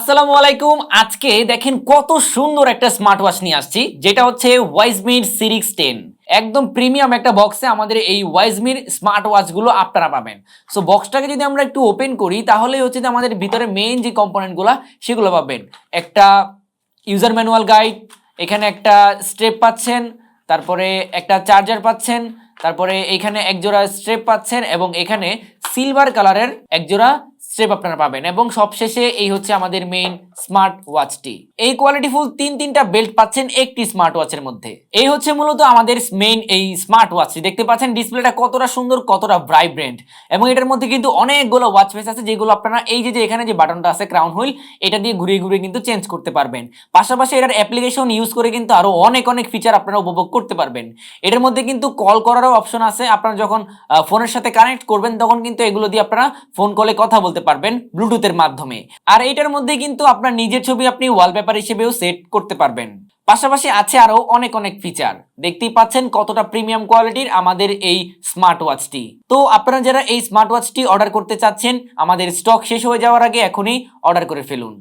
আসসালামু আলাইকুম। আজকে দেখেন কত সুন্দর একটা স্মার্ট ওয়াচ নিয়ে আসছি, যেটা হচ্ছে ওয়াইজমির সিরিক্স 10। একদম প্রিমিয়াম একটা বক্সে আমাদের এই ওয়াইজমির স্মার্ট ওয়াচ গুলো আপনারা পাবেন। সো বক্সটাকে যদি আমরা একটু ওপেন করি তাহলে হচ্ছে যে আমাদের ভিতরে মেইন যে কম্পোনেন্ট গুলা সেগুলো পাবেন। একটা ইউজার ম্যানুয়াল গাইড, এখানে একটা স্ট্রেপ পাচ্ছেন, তারপরে একটা চার্জার পাচ্ছেন, তারপরে এখানে একজোড়া স্ট্রেপ পাচ্ছেন এবং এখানে সিলভার কালারের একজোড়া স্ট্রেপ আপনারা পাবেন এবং সবশেষে এই হচ্ছে আমাদের মেইন স্মার্ট ওয়াচটি। এই কোয়ালিটিফুল তিনটা বেল্ট পাচ্ছেন একটি স্মার্ট ওয়াচের মধ্যে। এই হচ্ছে মূলত আমাদের মেইন এই স্মার্ট ওয়াচটি। দেখতে পাচ্ছেন ডিসপ্লেটা কতটা সুন্দর, কতটা ভাইব্রেন্ট, এবং এটার মধ্যে কিন্তু অনেকগুলো ওয়াচ ফেস আছে যেগুলো আপনারা এই যে এখানে যে বাটনটা আছে ক্রাউন হুইল, এটা দিয়ে ঘুরিয়ে ঘুরিয়ে কিন্তু চেঞ্জ করতে পারবেন। পাশাপাশি এটার অ্যাপ্লিকেশন ইউজ করে কিন্তু আরো অনেক ফিচার আপনারা উপভোগ করতে পারবেন। এটার মধ্যে কিন্তু কল করারও অপশন আছে। আপনারা যখন ফোনের সাথে কানেক্ট করবেন তখন কিন্তু এগুলো দিয়ে আপনারা ফোন কলে কথা বলতে পারবেন ব্লুটুথের মাধ্যমে। আর এইটার মধ্যে কিন্তু আপনার নিজের ছবি আপনি ওয়ালপেপার হিসেবেও সেট করতে পারবেন। পাশাপাশি আছে আরো অনেক ফিচার। দেখতেই পাচ্ছেন কতটা প্রিমিয়াম কোয়ালিটির আমাদের এই স্মার্ট ওয়াচটি। তো আপনারা যারা এই স্মার্ট ওয়াচটি অর্ডার করতে চাচ্ছেন, আমাদের স্টক শেষ হয়ে যাওয়ার আগে এখনই অর্ডার করে ফেলুন।